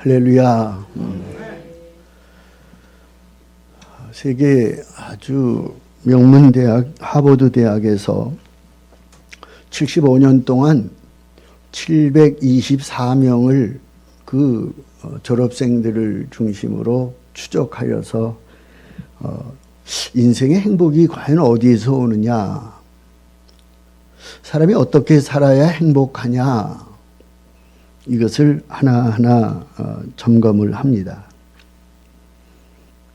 할렐루야. 세계 아주 명문대학 하버드 대학에서 75년 동안 724명을 그 졸업생들을 중심으로 추적하여서 인생의 행복이 과연 어디에서 오느냐, 사람이 어떻게 살아야 행복하냐, 이것을 하나하나 점검을 합니다.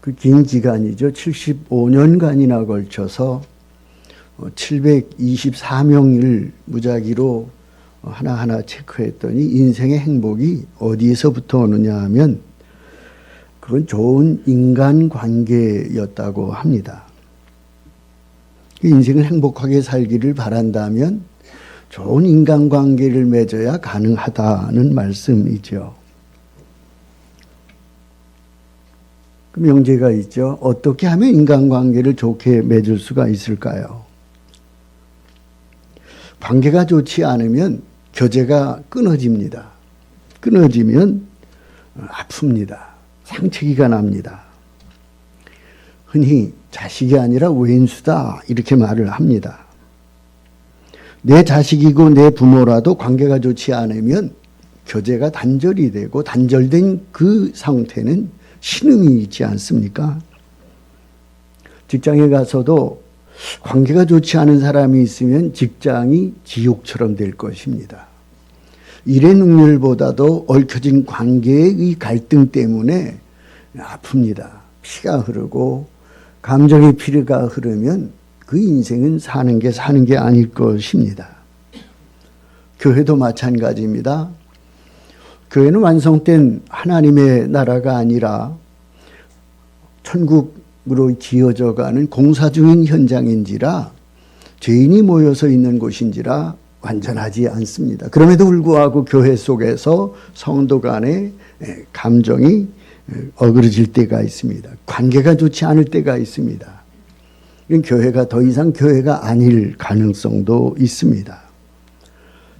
그 긴 기간이죠. 75년간이나 걸쳐서 724명을 무작위로 하나하나 체크했더니 인생의 행복이 어디에서부터 오느냐 하면 그건 좋은 인간관계였다고 합니다. 인생을 행복하게 살기를 바란다면 좋은 인간관계를 맺어야 가능하다는 말씀이죠. 그 명제가 있죠. 어떻게 하면 인간관계를 좋게 맺을 수가 있을까요? 관계가 좋지 않으면 교제가 끊어집니다. 끊어지면 아픕니다. 상처기가 납니다. 흔히 자식이 아니라 왼수다 이렇게 말을 합니다. 내 자식이고 내 부모라도 관계가 좋지 않으면 교제가 단절이 되고 단절된 그 상태는 신음이 있지 않습니까? 직장에 가서도 관계가 좋지 않은 사람이 있으면 직장이 지옥처럼 될 것입니다. 일의 능률보다도 얽혀진 관계의 갈등 때문에 아픕니다. 피가 흐르고 감정의 피가 흐르면 그 인생은 사는 게 아닐 것입니다. 교회도 마찬가지입니다. 교회는 완성된 하나님의 나라가 아니라 천국으로 기어져 가는 공사 중인 현장인지라, 죄인이 모여서 있는 곳인지라 완전하지 않습니다. 그럼에도 불구하고 교회 속에서 성도 간의 감정이 어그러질 때가 있습니다. 관계가 좋지 않을 때가 있습니다. 교회가 더 이상 교회가 아닐 가능성도 있습니다.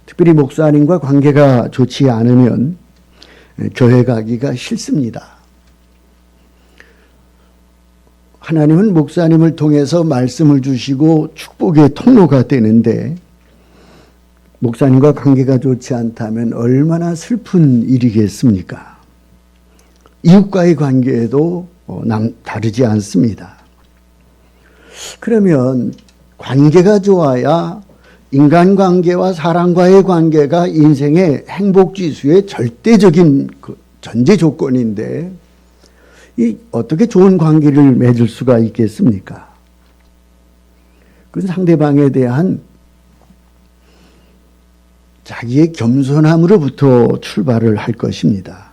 특별히 목사님과 관계가 좋지 않으면 교회 가기가 싫습니다. 하나님은 목사님을 통해서 말씀을 주시고 축복의 통로가 되는데 목사님과 관계가 좋지 않다면 얼마나 슬픈 일이겠습니까? 이웃과의 관계에도 다르지 않습니다. 그러면 관계가 좋아야 인간관계와 사람과의 관계가 인생의 행복지수의 절대적인 전제 조건인데 어떻게 좋은 관계를 맺을 수가 있겠습니까? 그건 상대방에 대한 자기의 겸손함으로부터 출발을 할 것입니다.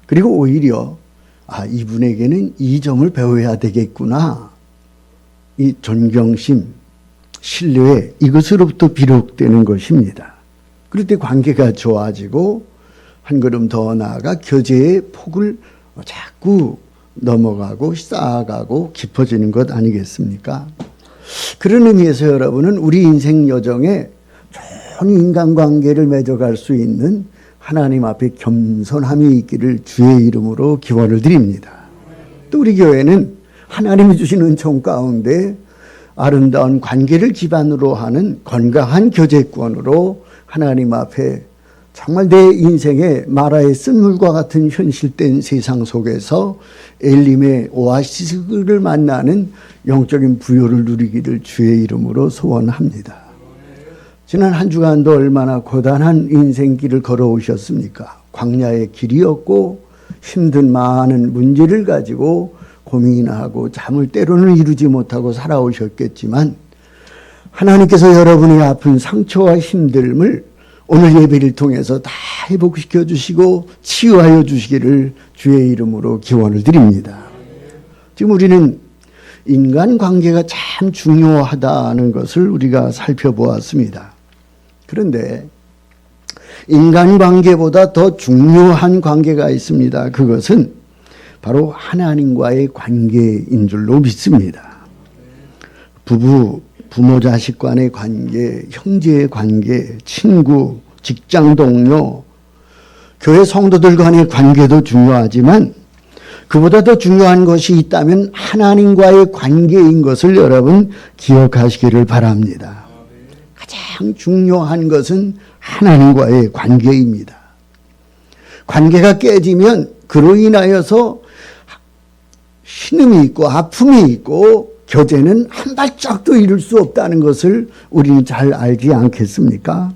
그리고 오히려 이분에게는 이 점을 배워야 되겠구나, 이 존경심, 신뢰, 이것으로부터 비롯되는 것입니다. 그럴 때 관계가 좋아지고 한 걸음 더 나아가 교제의 폭을 자꾸 넘어가고 쌓아가고 깊어지는 것 아니겠습니까? 그런 의미에서 여러분은 우리 인생 여정에 좋은 인간관계를 맺어갈 수 있는 하나님 앞에 겸손함이 있기를 주의 이름으로 기원을 드립니다. 또 우리 교회는 하나님이 주신 은총 가운데 아름다운 관계를 기반으로 하는 건강한 교제권으로 하나님 앞에 정말 내 인생의 마라의 쓴물과 같은 현실된 세상 속에서 엘림의 오아시스를 만나는 영적인 부요를 누리기를 주의 이름으로 소원합니다. 지난 한 주간도 얼마나 고단한 인생길을 걸어오셨습니까? 광야의 길이었고 힘든 많은 문제를 가지고 고민하고 잠을 때로는 이루지 못하고 살아오셨겠지만 하나님께서 여러분의 아픈 상처와 힘듦을 오늘 예배를 통해서 다 회복시켜 주시고 치유하여 주시기를 주의 이름으로 기원을 드립니다. 지금 우리는 인간관계가 참 중요하다는 것을 우리가 살펴보았습니다. 그런데 인간관계보다 더 중요한 관계가 있습니다. 그것은 바로 하나님과의 관계인 줄로 믿습니다. 부모 자식 간의 관계, 형제의 관계, 친구, 직장 동료, 교회 성도들 간의 관계도 중요하지만 그보다 더 중요한 것이 있다면 하나님과의 관계인 것을 여러분 기억하시기를 바랍니다. 가장 중요한 것은 하나님과의 관계입니다. 관계가 깨지면 그로 인하여서 신음이 있고 아픔이 있고 교제는 한 발짝도 이룰 수 없다는 것을 우리는 잘 알지 않겠습니까?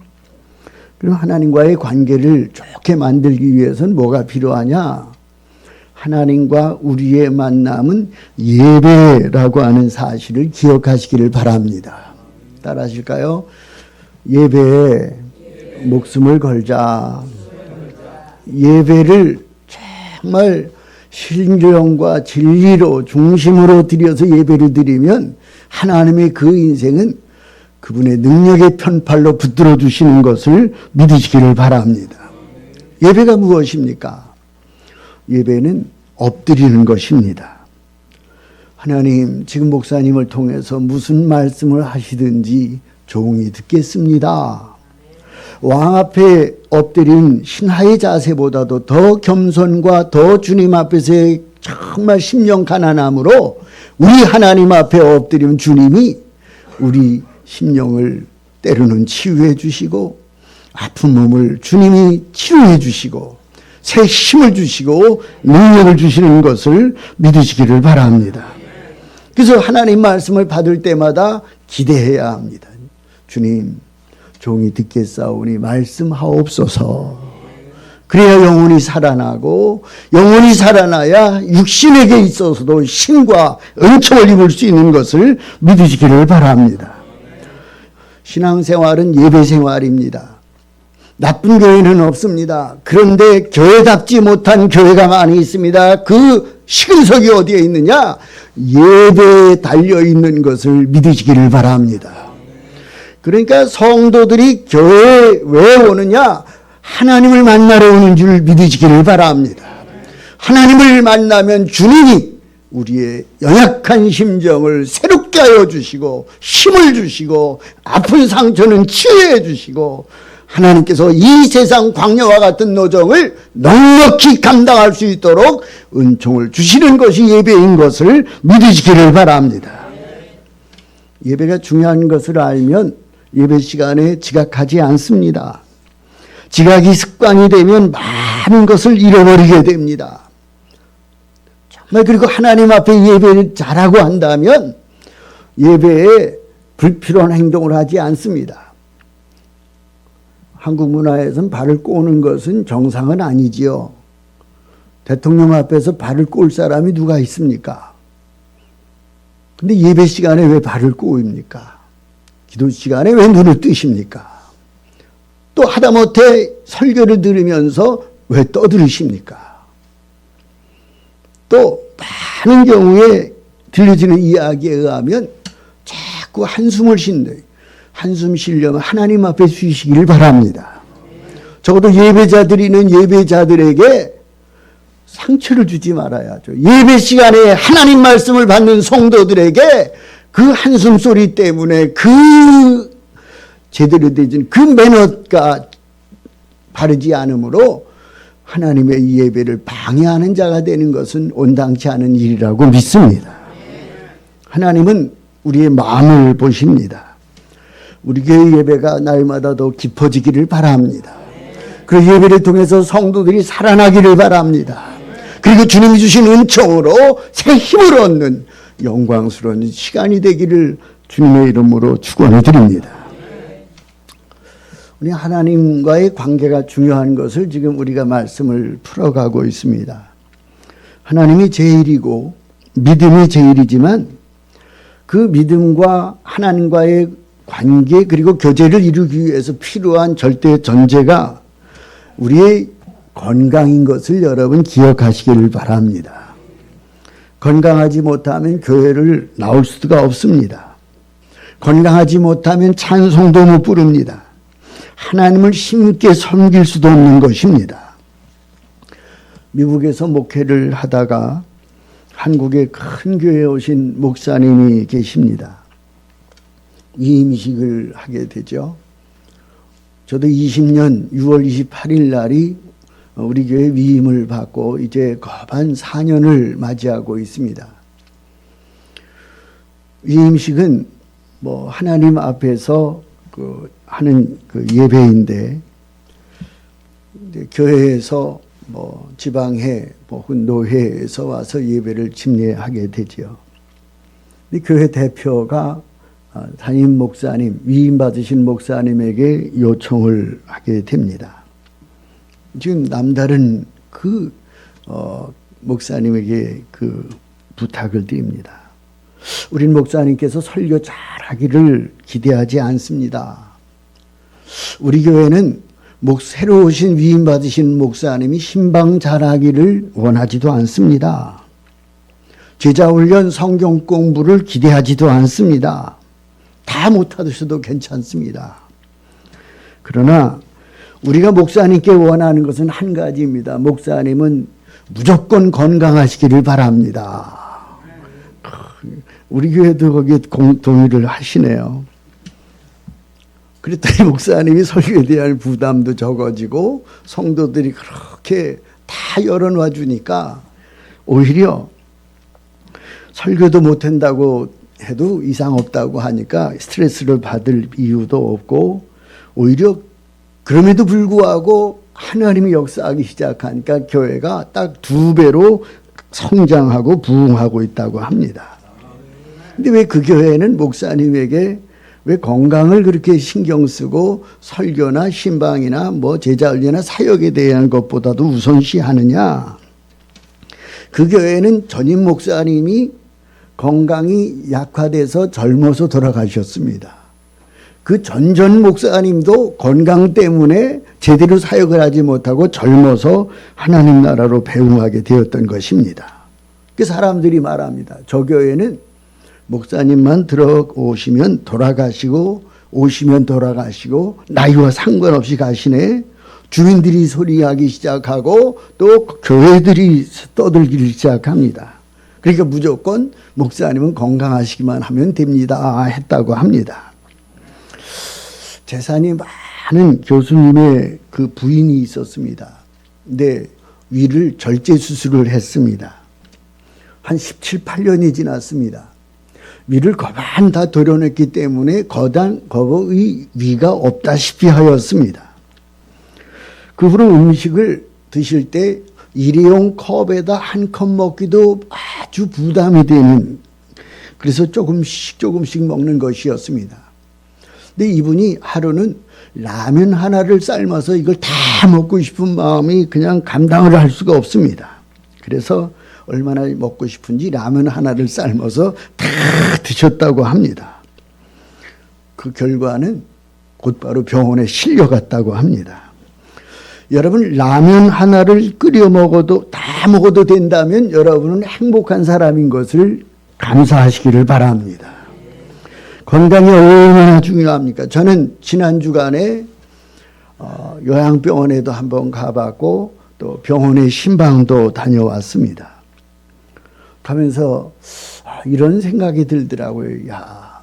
그럼 하나님과의 관계를 좋게 만들기 위해서는 뭐가 필요하냐? 하나님과 우리의 만남은 예배라고 하는 사실을 기억하시기를 바랍니다. 따라 하실까요? 예배에 목숨을 걸자. 예배를 정말 신령과 진리로 중심으로 드려서 예배를 드리면 하나님의 그 인생은 그분의 능력의 편팔로 붙들어 주시는 것을 믿으시기를 바랍니다. 예배가 무엇입니까? 예배는 엎드리는 것입니다. 하나님, 지금 목사님을 통해서 무슨 말씀을 하시든지 종이 듣겠습니다. 왕 앞에 엎드린 신하의 자세보다도 더 겸손과 더 주님 앞에서의 정말 심령 가난함으로 우리 하나님 앞에 엎드리면 주님이 우리 심령을 때로는 치유해 주시고 아픈 몸을 주님이 치료해 주시고 새 힘을 주시고 능력을 주시는 것을 믿으시기를 바랍니다. 그래서 하나님 말씀을 받을 때마다 기대해야 합니다. 주님, 종이 듣겠사오니 말씀하옵소서. 그래야 영혼이 살아나고 영혼이 살아나야 육신에게 있어서도 힘과 은총을 입을 수 있는 것을 믿으시기를 바랍니다. 신앙생활은 예배생활입니다. 나쁜 교회는 없습니다. 그런데 교회답지 못한 교회가 많이 있습니다. 그 시근석이 어디에 있느냐? 예배에 달려있는 것을 믿으시기를 바랍니다. 그러니까 성도들이 교회에 왜 오느냐? 하나님을 만나러 오는 줄 믿으시기를 바랍니다. 하나님을 만나면 주님이 우리의 연약한 심정을 새롭게 하여 주시고 힘을 주시고 아픈 상처는 치유해 주시고 하나님께서 이 세상 광야와 같은 노정을 넉넉히 감당할 수 있도록 은총을 주시는 것이 예배인 것을 믿으시기를 바랍니다. 예배가 중요한 것을 알면 예배 시간에 지각하지 않습니다. 지각이 습관이 되면 많은 것을 잃어버리게 됩니다. 정말 그리고 하나님 앞에 예배를 잘하고 한다면 예배에 불필요한 행동을 하지 않습니다. 한국 문화에서는 발을 꼬는 것은 정상은 아니지요. 대통령 앞에서 발을 꼴 사람이 누가 있습니까? 근데 예배 시간에 왜 발을 꼬입니까? 기도 시간에 왜 눈을 뜨십니까? 또 하다못해 설교를 들으면서 왜 떠들으십니까? 또 많은 경우에 들려지는 이야기에 의하면 자꾸 한숨을 쉰대. 한숨 쉬려면 하나님 앞에 쉬시기를 바랍니다. 적어도 예배자들이는 예배자들에게 상처를 주지 말아야죠. 예배 시간에 하나님 말씀을 받는 성도들에게 그 한숨 소리 때문에 그 제대로 되진 그 매너가 바르지 않으므로 하나님의 이 예배를 방해하는 자가 되는 것은 온당치 않은 일이라고 믿습니다. 하나님은 우리의 마음을 보십니다. 우리 교회 예배가 날마다 더 깊어지기를 바랍니다. 그 예배를 통해서 성도들이 살아나기를 바랍니다. 그리고 주님이 주신 은총으로 새 힘을 얻는 영광스러운 시간이 되기를 주님의 이름으로 축원해 드립니다. 우리 하나님과의 관계가 중요한 것을 지금 우리가 말씀을 풀어가고 있습니다. 하나님이 제일이고 믿음이 제일이지만 그 믿음과 하나님과의 관계 그리고 교제를 이루기 위해서 필요한 절대 전제가 우리의 건강인 것을 여러분 기억하시기를 바랍니다. 건강하지 못하면 교회를 나올 수가 없습니다. 건강하지 못하면 찬송도 못 부릅니다. 하나님을 힘있게 섬길 수도 없는 것입니다. 미국에서 목회를 하다가 한국의 큰 교회에 오신 목사님이 계십니다. 이임식을 하게 되죠. 저도 20년 6월 28일 날이 우리 교회 위임을 받고 이제 거반 4년을 맞이하고 있습니다. 위임식은 뭐 하나님 앞에서 하는 예배인데, 교회에서 뭐 지방회 혹은 노회에서 와서 예배를 집례하게 되지요. 교회 대표가 담임 목사님, 위임 받으신 목사님에게 요청을 하게 됩니다. 지금 남다른 목사님에게 부탁을 드립니다. 우린 목사님께서 설교 잘하기를 기대하지 않습니다. 우리 교회는 새로 오신 위임 받으신 목사님이 신방 잘하기를 원하지도 않습니다. 제자 훈련 성경 공부를 기대하지도 않습니다. 다 못하셔도 괜찮습니다. 그러나 우리가 목사님께 원하는 것은 한 가지입니다. 목사님은 무조건 건강하시기를 바랍니다. 우리 교회도 거기에 동의를 하시네요. 그랬더니 목사님이 설교에 대한 부담도 적어지고 성도들이 그렇게 다 열어놔 주니까 오히려 설교도 못한다고 해도 이상 없다고 하니까 스트레스를 받을 이유도 없고, 오히려 그럼에도 불구하고 하나님이 역사하기 시작하니까 교회가 딱 2배로 성장하고 부흥하고 있다고 합니다. 근데 왜 그 교회는 목사님에게 왜 건강을 그렇게 신경 쓰고 설교나 신방이나 뭐 제자훈련이나 사역에 대한 것보다도 우선시하느냐? 그 교회는 전임 목사님이 건강이 약화돼서 젊어서 돌아가셨습니다. 그 전전 목사님도 건강 때문에 제대로 사역을 하지 못하고 젊어서 하나님 나라로 배웅하게 되었던 것입니다. 그 사람들이 말합니다. 저 교회는 목사님만 들어오시면 돌아가시고, 오시면 돌아가시고, 나이와 상관없이 가시네. 주민들이 소리하기 시작하고 또 교회들이 떠들기 시작합니다. 그러니까 무조건 목사님은 건강하시기만 하면 됩니다 했다고 합니다. 재산이 많은 교수님의 그 부인이 있었습니다. 근데 위를 절제 수술을 했습니다. 한 17, 18년이 지났습니다. 위를 거반 다 도려냈기 때문에 거의 위가 없다시피 하였습니다. 그 후로 음식을 드실 때 일회용 컵에다 한 컵 먹기도 아주 부담이 되는, 그래서 조금씩 먹는 것이었습니다. 근데 이분이 하루는 라면 하나를 삶아서 이걸 다 먹고 싶은 마음이 그냥 감당을 할 수가 없습니다. 그래서 얼마나 먹고 싶은지 라면 하나를 삶아서 다 드셨다고 합니다. 그 결과는 곧바로 병원에 실려갔다고 합니다. 여러분, 라면 하나를 끓여 먹어도 다 먹어도 된다면 여러분은 행복한 사람인 것을 감사하시기를 바랍니다. 건강이 얼마나 중요합니까? 저는 지난 주간에 요양병원에도 한번 가봤고 또 병원에 신방도 다녀왔습니다. 가면서 이런 생각이 들더라고요. 야,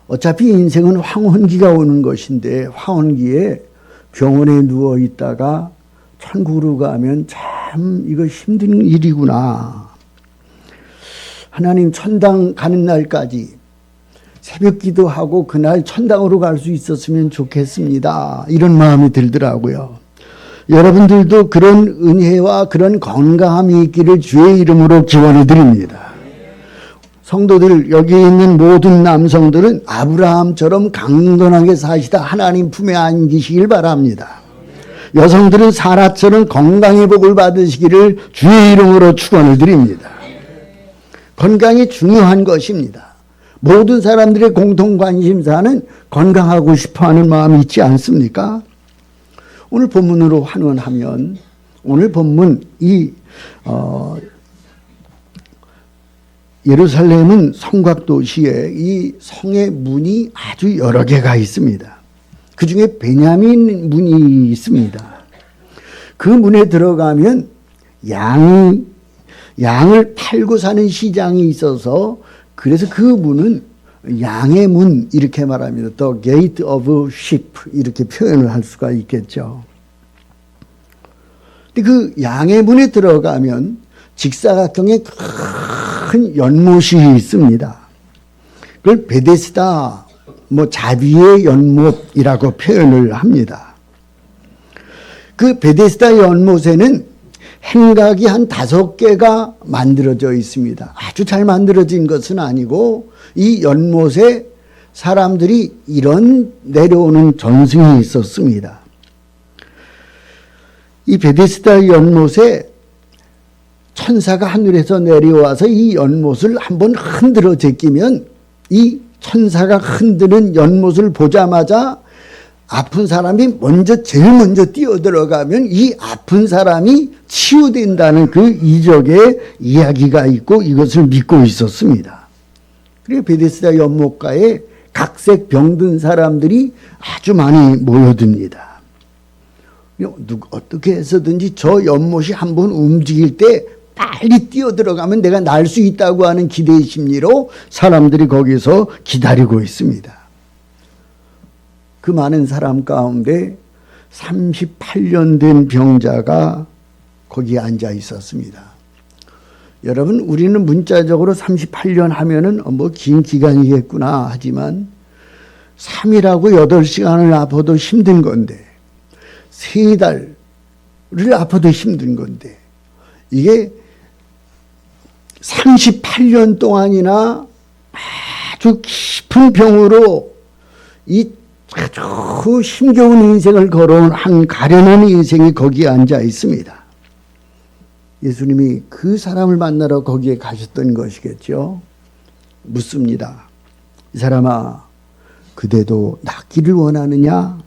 어차피 인생은 황혼기가 오는 것인데 황혼기에 병원에 누워 있다가 천국으로 가면 참 이거 힘든 일이구나. 하나님 천당 가는 날까지 새벽 기도하고 그날 천당으로 갈 수 있었으면 좋겠습니다. 이런 마음이 들더라고요. 여러분들도 그런 은혜와 그런 건강함이 있기를 주의 이름으로 기원해 드립니다. 성도들, 여기 있는 모든 남성들은 아브라함처럼 강건하게 사시다 하나님 품에 안기시길 바랍니다. 여성들은 사라처럼 건강의 복을 받으시기를 주의 이름으로 축원을 드립니다. 건강이 중요한 것입니다. 모든 사람들의 공통 관심사는 건강하고 싶어하는 마음이 있지 않습니까? 오늘 본문으로 환원하면, 오늘 본문 예루살렘은 성곽도시에 이 성의 문이 아주 여러 개가 있습니다. 그 중에 베냐민 문이 있습니다. 그 문에 들어가면 양을 팔고 사는 시장이 있어서, 그래서 그 문은 양의 문 이렇게 말합니다. The gate of sheep 이렇게 표현을 할 수가 있겠죠. 근데 그 양의 문에 들어가면 직사각형의 큰 연못이 있습니다. 그걸 베데스다, 자비의 연못이라고 표현을 합니다. 그 베데스다 연못에는 행각이 한 5개가 만들어져 있습니다. 아주 잘 만들어진 것은 아니고 이 연못에 사람들이 이런 내려오는 전승이 있었습니다. 이 베데스다 연못에 천사가 하늘에서 내려와서 이 연못을 한번 흔들어 제끼면 이 천사가 흔드는 연못을 보자마자 아픈 사람이 제일 먼저 뛰어들어가면 이 아픈 사람이 치유된다는 그 이적의 이야기가 있고 이것을 믿고 있었습니다. 그리고 베데스다 연못가에 각색 병든 사람들이 아주 많이 모여듭니다. 어떻게 해서든지 저 연못이 한번 움직일 때 빨리 뛰어들어가면 내가 날 수 있다고 하는 기대의 심리로 사람들이 거기서 기다리고 있습니다. 그 많은 사람 가운데 38년 된 병자가 거기에 앉아 있었습니다. 여러분, 우리는 문자적으로 38년 하면은 긴 기간이겠구나 하지만 3일하고 8시간을 아파도 힘든 건데 3달을 아파도 힘든 건데 이게 38년 동안이나 아주 깊은 병으로 이 아주 힘겨운 인생을 걸어온 한 가련한 인생이 거기에 앉아 있습니다. 예수님이 그 사람을 만나러 거기에 가셨던 것이겠죠. 묻습니다. 이 사람아, 그대도 낫기를 원하느냐?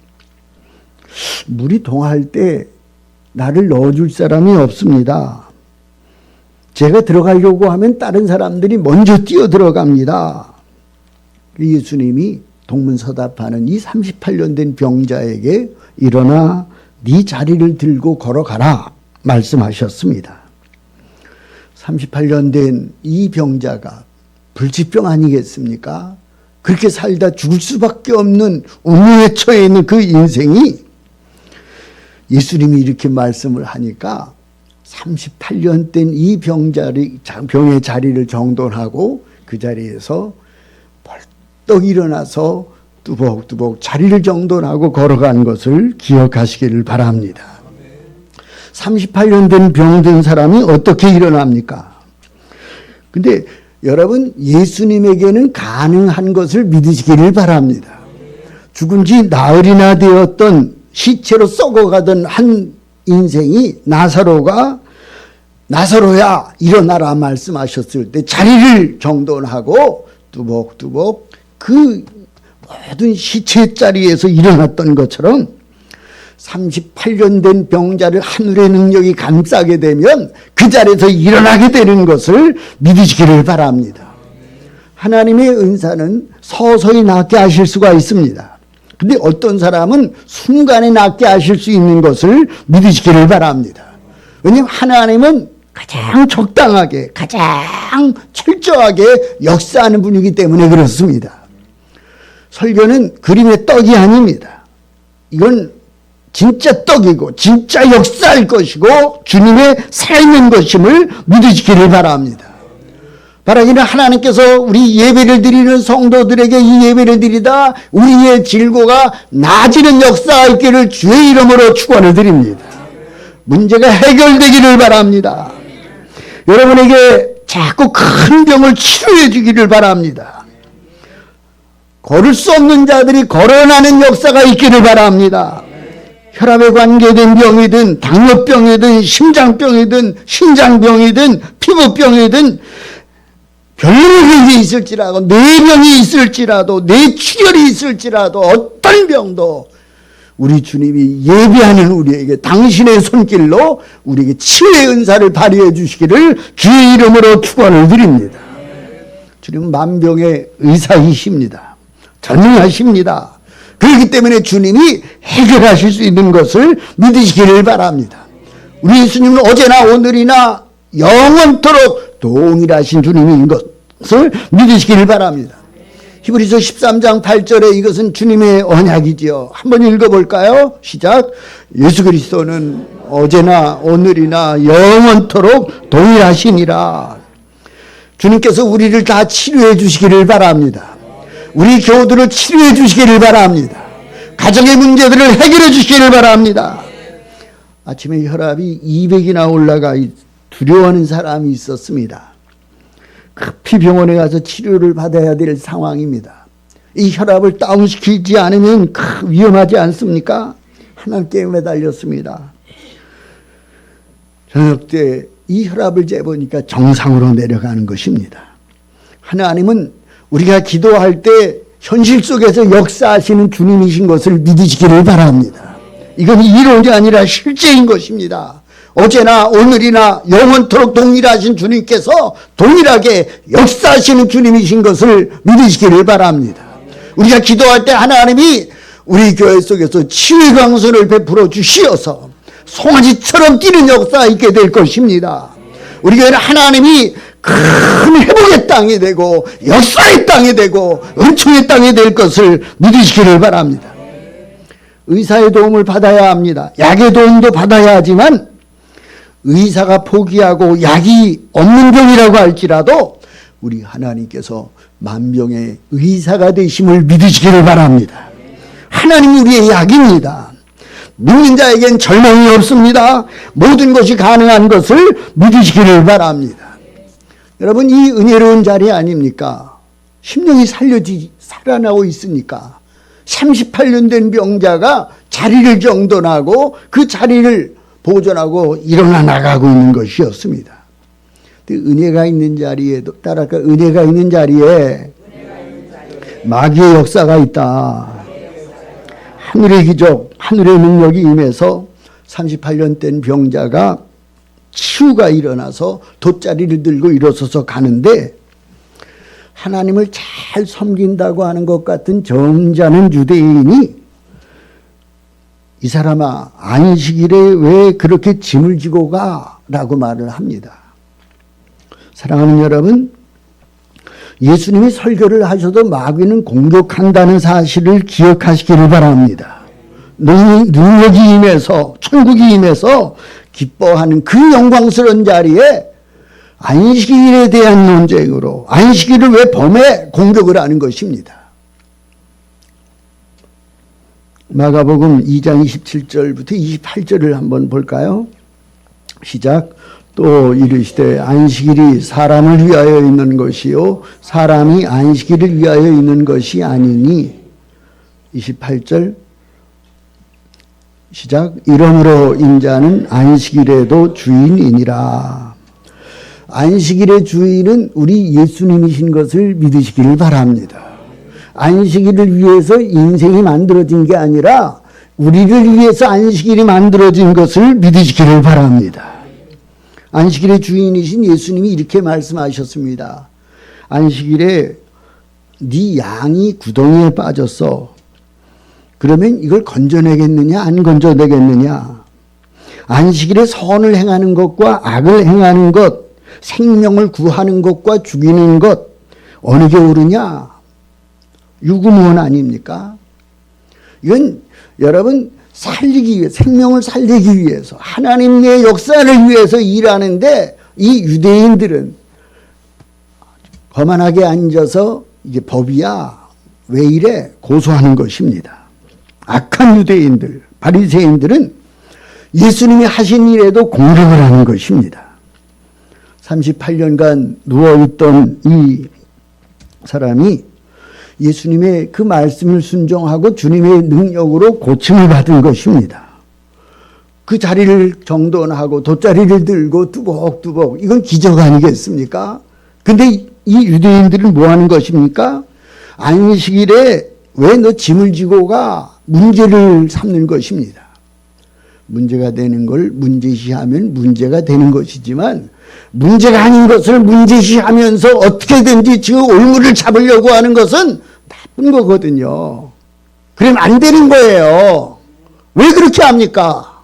물이 동할 때 나를 넣어줄 사람이 없습니다. 제가 들어가려고 하면 다른 사람들이 먼저 뛰어 들어갑니다. 예수님이 동문서답하는 이 38년 된 병자에게 일어나 네 자리를 들고 걸어가라 말씀하셨습니다. 38년 된 이 병자가 불치병 아니겠습니까? 그렇게 살다 죽을 수밖에 없는 운명에 처해 있는 그 인생이 예수님이 이렇게 말씀을 하니까 38년 된 이 병의 자리를 정돈하고 그 자리에서 벌떡 일어나서 뚜벅뚜벅 자리를 정돈하고 걸어간 것을 기억하시기를 바랍니다. 38년 된 병든 사람이 어떻게 일어납니까? 근데 여러분, 예수님에게는 가능한 것을 믿으시기를 바랍니다. 죽은 지 나흘이나 되었던 시체로 썩어가던 한 인생이 나사로야 일어나라 말씀하셨을 때 자리를 정돈하고 뚜벅뚜벅 그 모든 시체 자리에서 일어났던 것처럼 38년 된 병자를 하늘의 능력이 감싸게 되면 그 자리에서 일어나게 되는 것을 믿으시기를 바랍니다. 하나님의 은사는 서서히 낫게 하실 수가 있습니다. 근데 어떤 사람은 순간에 낫게 하실 수 있는 것을 믿으시기를 바랍니다. 왜냐하면 하나님은 가장 적당하게, 가장 철저하게 역사하는 분이기 때문에 그렇습니다. 설교는 그림의 떡이 아닙니다. 이건 진짜 떡이고 진짜 역사할 것이고 주님의 살아있는 것임을 믿으시기를 바랍니다. 바라기는 하나님께서 우리 예배를 드리는 성도들에게 이 예배를 드리다 우리의 질고가 나아지는 역사가 있기를 주의 이름으로 축원을 드립니다. 문제가 해결되기를 바랍니다. 여러분에게 자꾸 큰 병을 치료해 주기를 바랍니다. 걸을 수 없는 자들이 걸어나는 역사가 있기를 바랍니다. 혈압에 관계된 병이든 당뇨병이든 심장병이든 신장병이든 피부병이든 별명이 있을지라도 뇌병이 있을지라도 뇌출혈이 있을지라도 어떤 병도 우리 주님이 예비하는 우리에게 당신의 손길로 우리에게 치유의 은사를 발휘해 주시기를 주의 이름으로 축원을 드립니다. 주님은 만병의 의사이십니다. 전능하십니다. 그렇기 때문에 주님이 해결하실 수 있는 것을 믿으시기를 바랍니다. 우리 예수님은 어제나 오늘이나 영원토록 동일하신 주님인 것을 믿으시기를 바랍니다. 히브리서 13장 8절에 이것은 주님의 언약이지요. 한번 읽어볼까요? 시작. 예수 그리스도는 어제나 오늘이나 영원토록 동일하시니라. 주님께서 우리를 다 치료해 주시기를 바랍니다. 우리 교우들을 치료해 주시기를 바랍니다. 가정의 문제들을 해결해 주시기를 바랍니다. 아침에 혈압이 200이나 올라가 두려워하는 사람이 있었습니다. 급히 병원에 가서 치료를 받아야 될 상황입니다. 이 혈압을 다운시키지 않으면 위험하지 않습니까? 하나님께 매달렸습니다. 저녁 때 이 혈압을 재보니까 정상으로 내려가는 것입니다. 하나님은 우리가 기도할 때 현실 속에서 역사하시는 주님이신 것을 믿으시기를 바랍니다. 이건 이론이 아니라 실제인 것입니다. 어제나 오늘이나 영원토록 동일하신 주님께서 동일하게 역사하시는 주님이신 것을 믿으시기를 바랍니다. 우리가 기도할 때 하나님이 우리 교회 속에서 치유의 강선을 베풀어 주시어서 송아지처럼 뛰는 역사가 있게 될 것입니다. 우리 교회는 하나님이 큰 회복의 땅이 되고 역사의 땅이 되고 은총의 땅이 될 것을 믿으시기를 바랍니다. 의사의 도움을 받아야 합니다. 약의 도움도 받아야 하지만 의사가 포기하고 약이 없는 병이라고 할지라도 우리 하나님께서 만병의 의사가 되심을 믿으시기를 바랍니다. 하나님이 우리의 약입니다. 믿는 자에겐 절망이 없습니다. 모든 것이 가능한 것을 믿으시기를 바랍니다. 여러분, 이 은혜로운 자리 아닙니까? 심령이 살아나고 있으니까 38년 된 병자가 자리를 정돈하고 그 자리를 보존하고 일어나 나가고 있는 것이었습니다. 은혜가 있는 자리에도 따라서 은혜가 있는 자리에 마귀의 역사가 있다. 하늘의 기적, 하늘의 능력이 임해서 38년 된 병자가 치유가 일어나서 돗자리를 들고 일어서서 가는데 하나님을 잘 섬긴다고 하는 것 같은 점잖은 유대인이 이 사람아 안식일에 왜 그렇게 짐을 지고 가? 라고 말을 합니다. 사랑하는 여러분, 예수님이 설교를 하셔도 마귀는 공격한다는 사실을 기억하시기를 바랍니다. 능력이 임해서 천국이 임해서 기뻐하는 그 영광스러운 자리에 안식일에 대한 논쟁으로 안식일을 왜 범해 공격을 하는 것입니다. 마가복음 2장 27절부터 28절을 한번 볼까요? 시작. 또 이르시되 안식일이 사람을 위하여 있는 것이요 사람이 안식일을 위하여 있는 것이 아니니 28절 시작. 이러므로 인자는 안식일에도 주인이니라. 안식일의 주인은 우리 예수님이신 것을 믿으시기를 바랍니다. 안식일을 위해서 인생이 만들어진 게 아니라 우리를 위해서 안식일이 만들어진 것을 믿으시기를 바랍니다. 안식일의 주인이신 예수님이 이렇게 말씀하셨습니다. 안식일에 네 양이 구덩이에 빠졌어. 그러면 이걸 건져내겠느냐 안 건져내겠느냐. 안식일에 선을 행하는 것과 악을 행하는 것, 생명을 구하는 것과 죽이는 것 어느 게 옳으냐. 유구무원 아닙니까? 이건 여러분 살리기 위해 생명을 살리기 위해서 하나님의 역사를 위해서 일하는데 이 유대인들은 거만하게 앉아서 이게 법이야 왜 이래 고소하는 것입니다. 악한 유대인들 바리새인들은 예수님이 하신 일에도 공격을 하는 것입니다. 38년간 누워있던 이 사람이 예수님의 그 말씀을 순종하고 주님의 능력으로 고침을 받은 것입니다. 그 자리를 정돈하고 돗자리를 들고 뚜벅뚜벅 이건 기적 아니겠습니까? 근데 이 유대인들은 뭐 하는 것입니까? 안식일에 왜 너 짐을 지고 가? 문제를 삼는 것입니다. 문제가 되는 걸 문제시하면 문제가 되는 것이지만 문제가 아닌 것을 문제시하면서 어떻게든지 지금 올무를 잡으려고 하는 것은 나쁜 거거든요. 그러면 안 되는 거예요. 왜 그렇게 합니까?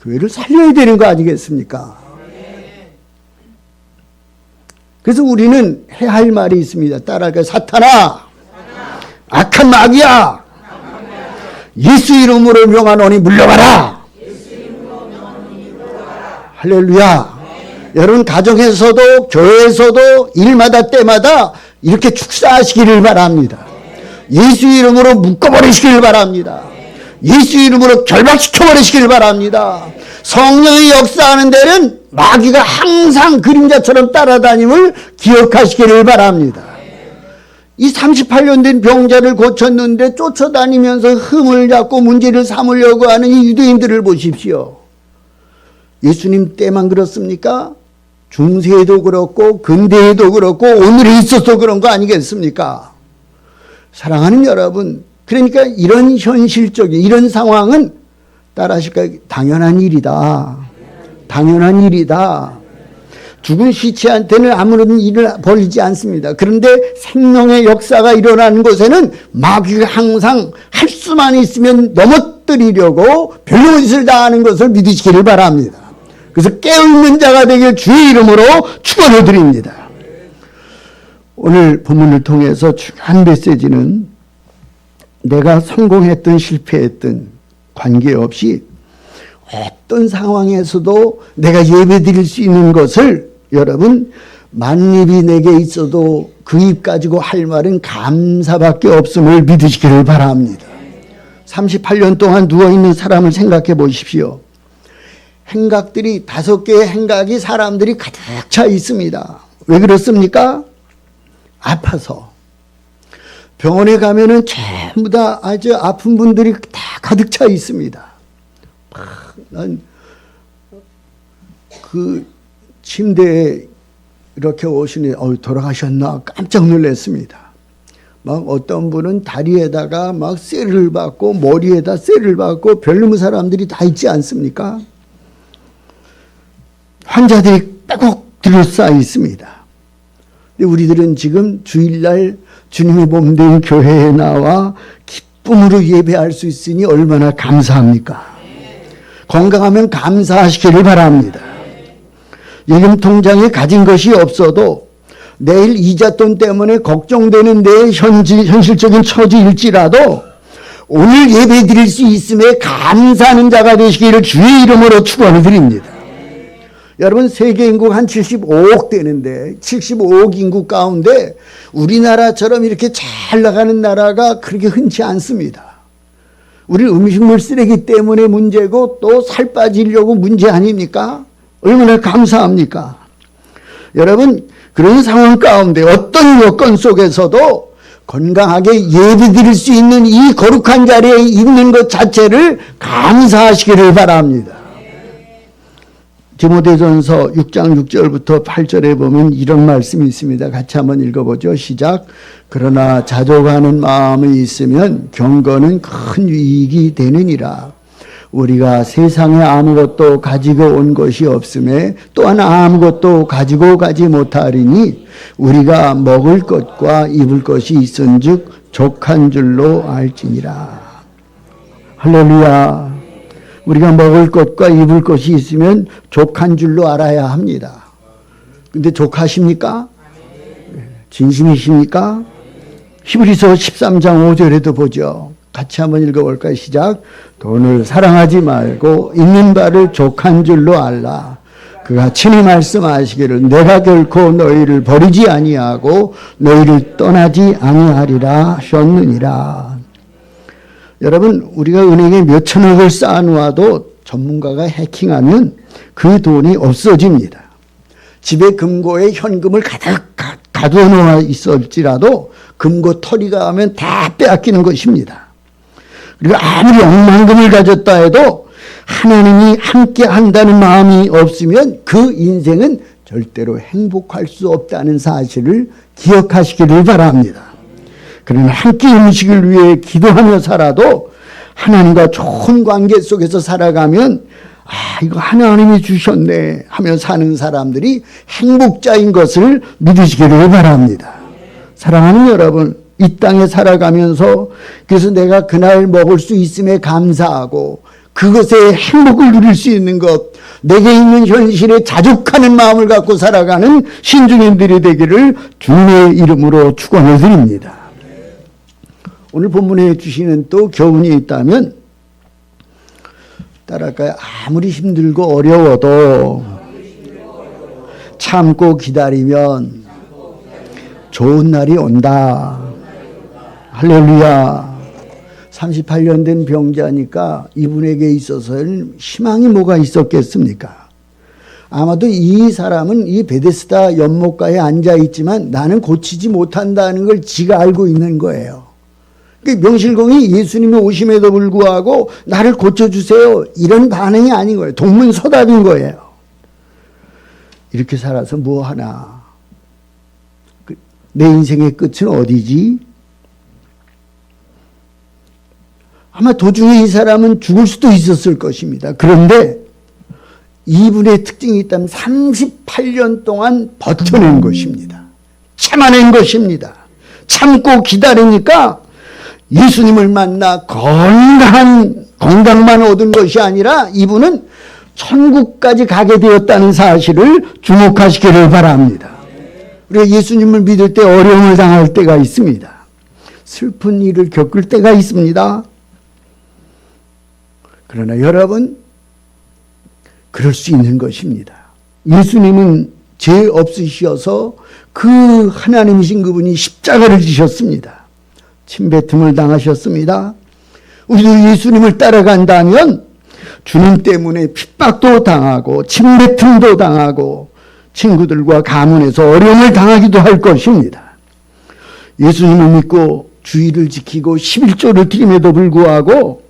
교회를 살려야 되는 거 아니겠습니까? 그래서 우리는 해야 할 말이 있습니다. 따라가 사탄아, 악한 마귀야, 예수 이름으로 명하노니 물러가라. 할렐루야. 여러분 가정에서도 교회에서도 일마다 때마다 이렇게 축사하시기를 바랍니다. 예수 이름으로 묶어버리시기를 바랍니다. 예수 이름으로 결박시켜버리시기를 바랍니다. 성령이 역사하는 데는 마귀가 항상 그림자처럼 따라다님을 기억하시기를 바랍니다. 이 38년 된 병자를 고쳤는데 쫓아다니면서 흠을 잡고 문제를 삼으려고 하는 이 유대인들을 보십시오. 예수님 때만 그렇습니까? 중세에도 그렇고 근대에도 그렇고 오늘에 있어서 그런 거 아니겠습니까? 사랑하는 여러분, 그러니까 이런 현실적인 이런 상황은 따라하실까요? 당연한 일이다. 당연한 일이다. 죽은 시체한테는 아무런 일을 벌이지 않습니다. 그런데 생명의 역사가 일어나는 곳에는 마귀가 항상 할 수만 있으면 넘어뜨리려고 별로 짓을 다하는 것을 믿으시기를 바랍니다. 그래서 깨어있는 자가 되길 주의 이름으로 축원을 드립니다. 오늘 본문을 통해서 중요한 메시지는 내가 성공했든 실패했든 관계없이 어떤 상황에서도 내가 예배드릴 수 있는 것을 여러분 만입이 내게 있어도 그 입 가지고 할 말은 감사밖에 없음을 믿으시기를 바랍니다. 38년 동안 누워있는 사람을 생각해 보십시오. 행각들이 5개의 행각이 사람들이 가득 차 있습니다. 왜 그렇습니까? 아파서. 병원에 가면은 전부 다 아주 아픈 분들이 다 가득 차 있습니다. 난 그 침대에 이렇게 오시니 돌아가셨나 깜짝 놀랐습니다. 막 어떤 분은 다리에다가 막 쇠를 받고 머리에다 쇠를 받고 별놈의 사람들이 다 있지 않습니까? 환자들이 빼곡 들어싸 있습니다. 근데 우리들은 지금 주일날 주님의 몸된 교회에 나와 기쁨으로 예배할 수 있으니 얼마나 감사합니까? 건강하면 감사하시기를 바랍니다. 예금 통장에 가진 것이 없어도 내일 이자돈 때문에 걱정되는 내 현실적인 처지일지라도 오늘 예배 드릴 수 있음에 감사하는 자가 되시기를 주의 이름으로 축원을 드립니다. 여러분 세계 인구가 한 75억 되는데 75억 인구 가운데 우리나라처럼 이렇게 잘 나가는 나라가 그렇게 흔치 않습니다. 우리 음식물 쓰레기 때문에 문제고 또 살 빠지려고 문제 아닙니까? 얼마나 감사합니까? 여러분 그런 상황 가운데 어떤 여건 속에서도 건강하게 예배드릴 수 있는 이 거룩한 자리에 있는 것 자체를 감사하시기를 바랍니다. 디모데전서 6장 6절부터 8절에 보면 이런 말씀이 있습니다. 같이 한번 읽어보죠. 시작. 그러나 자족하는 마음이 있으면 경건은 큰 유익이 되느니라. 우리가 세상에 아무것도 가지고 온 것이 없음에 또한 아무것도 가지고 가지 못하리니 우리가 먹을 것과 입을 것이 있은즉 족한 줄로 알지니라. 할렐루야. 우리가 먹을 것과 입을 것이 있으면 족한 줄로 알아야 합니다. 근데 족하십니까? 진심이십니까? 히브리서 13장 5절에도 보죠. 같이 한번 읽어볼까요? 시작. 돈을 사랑하지 말고 있는 바를 족한 줄로 알라. 그가 친히 말씀하시기를 내가 결코 너희를 버리지 아니하고 너희를 떠나지 아니하리라 하셨느니라. 여러분 우리가 은행에 몇 천억을 쌓아놓아도 전문가가 해킹하면 그 돈이 없어집니다. 집에 금고에 현금을 가득 가둬놓아 있을지라도 금고 털이가 하면 다 빼앗기는 것입니다. 그리고 아무리 억만금을 가졌다 해도 하나님이 함께 한다는 마음이 없으면 그 인생은 절대로 행복할 수 없다는 사실을 기억하시기를 바랍니다. 그러나 함께 음식을 위해 기도하며 살아도 하나님과 좋은 관계 속에서 살아가면 이거 하나님이 주셨네 하며 사는 사람들이 행복자인 것을 믿으시기를 바랍니다. 사랑하는 여러분, 이 땅에 살아가면서 그래서 내가 그날 먹을 수 있음에 감사하고 그것에 행복을 누릴 수 있는 것, 내게 있는 현실에 자족하는 마음을 갖고 살아가는 신중인들이 되기를 주님의 이름으로 축원을 드립니다. 오늘 본문에 주시는 또 교훈이 있다면 따라할까요? 아무리 힘들고 어려워도 참고 기다리면 좋은 날이 온다. 할렐루야. 38년 된 병자니까 이분에게 있어서는 희망이 뭐가 있었겠습니까? 아마도 이 사람은 이 베데스다 연못가에 앉아 있지만 나는 고치지 못한다는 걸 지가 알고 있는 거예요. 명실공히 예수님이 오심에도 불구하고 나를 고쳐주세요, 이런 반응이 아닌 거예요. 동문서답인 거예요. 이렇게 살아서 뭐 하나? 내 인생의 끝은 어디지? 아마 도중에 이 사람은 죽을 수도 있었을 것입니다. 그런데 이분의 특징이 있다면 38년 동안 버텨낸 것입니다. 참아낸 것입니다. 참고 기다리니까 예수님을 만나 건강만 얻은 것이 아니라 이분은 천국까지 가게 되었다는 사실을 주목하시기를 바랍니다. 우리가 예수님을 믿을 때 어려움을 당할 때가 있습니다. 슬픈 일을 겪을 때가 있습니다. 그러나 여러분, 그럴 수 있는 것입니다. 예수님은 죄 없으셔서 그 하나님이신 그분이 십자가를 지셨습니다. 침뱉음을 당하셨습니다. 우리도 예수님을 따라간다면 주님 때문에 핍박도 당하고 침뱉음도 당하고 친구들과 가문에서 어려움을 당하기도 할 것입니다. 예수님을 믿고 주의를 지키고 11조를 드림에도 불구하고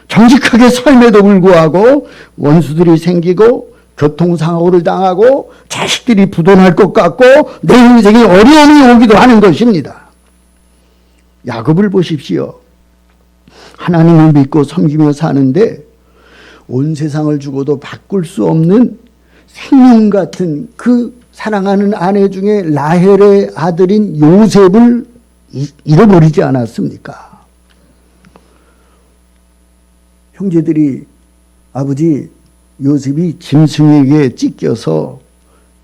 정직하게 삶에도 불구하고 원수들이 생기고 교통사고를 당하고 자식들이 부도날 것 같고 내 인생에 어려움이 오기도 하는 것입니다. 야곱을 보십시오. 하나님을 믿고 섬기며 사는데 온 세상을 주고도 바꿀 수 없는 생명 같은 그 사랑하는 아내 중에 라헬의 아들인 요셉을 잃어버리지 않았습니까? 형제들이 아버지, 요셉이 짐승에게 찢겨서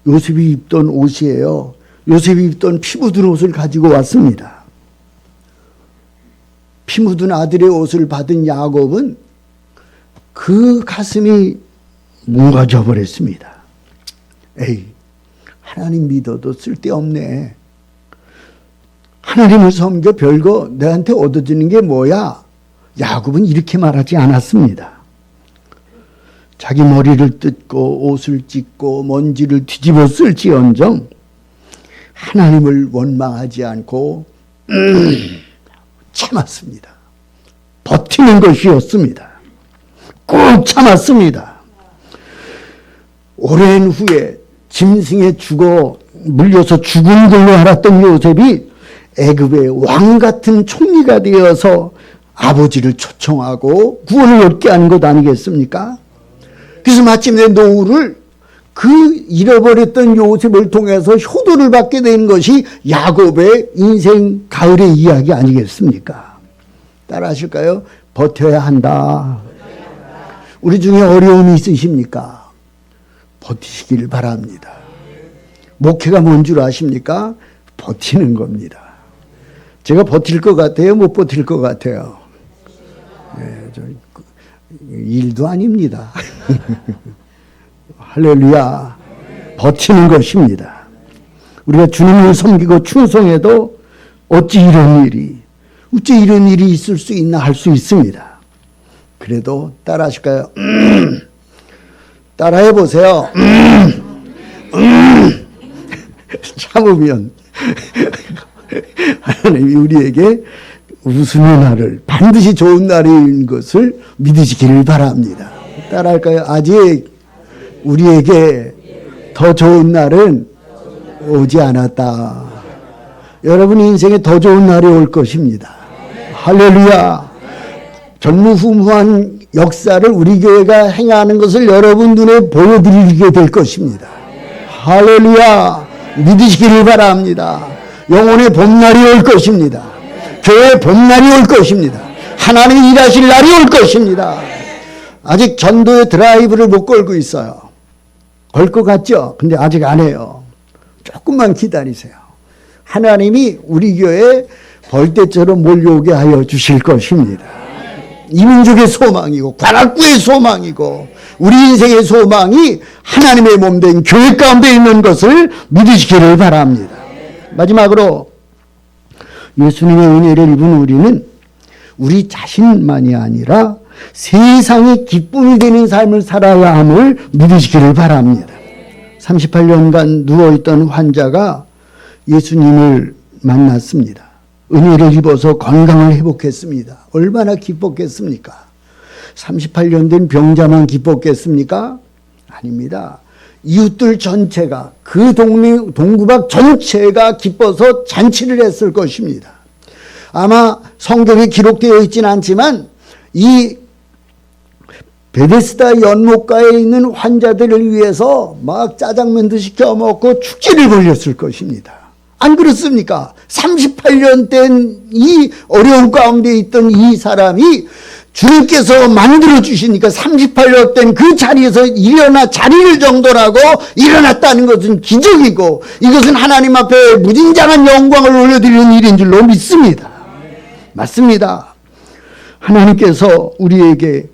요셉이 입던 옷이에요. 요셉이 입던 피 묻은 옷을 가지고 왔습니다. 피 묻은 아들의 옷을 받은 야곱은 그 가슴이 뭉가져 버렸습니다. 에이, 하나님 믿어도 쓸데없네. 하나님을 섬겨 별거 내한테 얻어지는 게 뭐야? 야곱은 이렇게 말하지 않았습니다. 자기 머리를 뜯고 옷을 찢고 먼지를 뒤집어 쓸지언정 하나님을 원망하지 않고 참았습니다. 버티는 것이었습니다. 꼭 참았습니다. 오랜 후에 짐승에 물려서 죽은 걸로 알았던 요셉이 애굽의 왕 같은 총리가 되어서 아버지를 초청하고 구원을 얻게 하는 것 아니겠습니까? 그래서 마침내 노후를 그 잃어버렸던 요셉을 통해서 효도를 받게 된 것이 야곱의 인생 가을의 이야기 아니겠습니까? 따라 하실까요? 버텨야 한다. 우리 중에 어려움이 있으십니까? 버티시길 바랍니다. 목회가 뭔 줄 아십니까? 버티는 겁니다. 제가 버틸 것 같아요? 못 버틸 것 같아요? 네, 일도 아닙니다. 할렐루야. 버티는 것입니다. 우리가 주님을 섬기고 충성해도 어찌 이런 일이 있을 수 있나 할 수 있습니다. 그래도 따라 하실까요? 따라해 보세요. 참으면 하나님이 우리에게 웃음의 날을, 반드시 좋은 날인 것을 믿으시기를 바랍니다. 따라할까요? 아직 우리에게 더 좋은 날은 오지 않았다. 여러분 인생에 더 좋은 날이 올 것입니다. 할렐루야. 전무후무한 역사를 우리 교회가 행하는 것을 여러분 눈에 보여드리게 될 것입니다. 할렐루야. 믿으시기를 바랍니다. 영혼의 봄날이 올 것입니다. 교회의 봄날이 올 것입니다. 하나님이 일하실 날이 올 것입니다. 아직 전도의 드라이브를 못 걸고 있어요. 걸 것 같죠? 근데 아직 안 해요. 조금만 기다리세요. 하나님이 우리 교회에 벌떼처럼 몰려오게 하여 주실 것입니다. 이 민족의 소망이고 관악구의 소망이고 우리 인생의 소망이 하나님의 몸된 교회 가운데 있는 것을 믿으시기를 바랍니다. 마지막으로 예수님의 은혜를 입은 우리는 우리 자신만이 아니라 세상이 기쁨이 되는 삶을 살아야 함을 믿으시기를 바랍니다. 38년간 누워있던 환자가 예수님을 만났습니다. 은혜를 입어서 건강을 회복했습니다. 얼마나 기뻤겠습니까? 38년 된 병자만 기뻤겠습니까? 아닙니다. 이웃들 전체가, 그 동네 동구박 전체가 기뻐서 잔치를 했을 것입니다. 아마 성경에 기록되어 있지는 않지만 이 베데스다 연못가에 있는 환자들을 위해서 막 짜장면도 시켜 먹고 축제를 벌였을 것입니다. 안 그렇습니까? 38년 된 이 어려운 가운데 있던 이 사람이 주님께서 만들어 주시니까 38년 된 그 자리에서 일어나 자리를 정돈하고 일어났다는 것은 기적이고 이것은 하나님 앞에 무진장한 영광을 올려드리는 일인 줄로 믿습니다. 맞습니다. 하나님께서 우리에게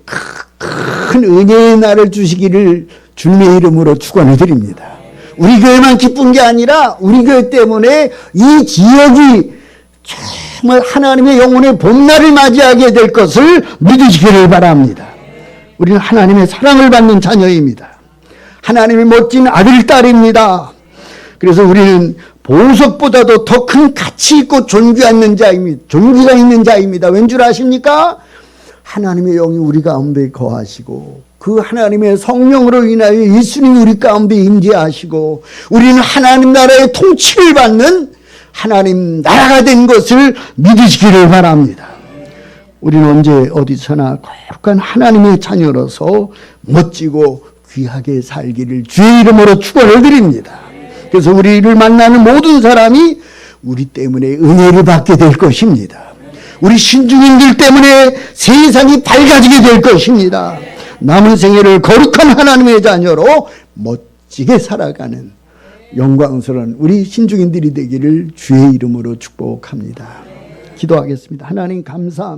큰 은혜의 날을 주시기를 주님의 이름으로 축원해 드립니다. 우리 교회만 기쁜 게 아니라 우리 교회 때문에 이 지역이 정말 하나님의 영혼의 봄날을 맞이하게 될 것을 믿으시기를 바랍니다. 우리는 하나님의 사랑을 받는 자녀입니다. 하나님의 멋진 아들, 딸입니다. 그래서 우리는 보석보다도 더 큰 가치 있고 존귀가 있는 자입니다. 왠 줄 아십니까? 하나님의 영이 우리 가운데 거하시고 그 하나님의 성령으로 인하여 예수님이 우리 가운데 임재하시고 우리는 하나님 나라의 통치를 받는 하나님 나라가 된 것을 믿으시기를 바랍니다. 우리는 언제 어디서나 거룩한 하나님의 자녀로서 멋지고 귀하게 살기를 주의 이름으로 축원을 드립니다. 그래서 우리를 만나는 모든 사람이 우리 때문에 은혜를 받게 될 것입니다. 우리 신중인들 때문에 세상이 밝아지게 될 것입니다. 남은 생애를 거룩한 하나님의 자녀로 멋지게 살아가는 영광스러운 우리 신중인들이 되기를 주의 이름으로 축복합니다. 기도하겠습니다. 하나님 감사합니다.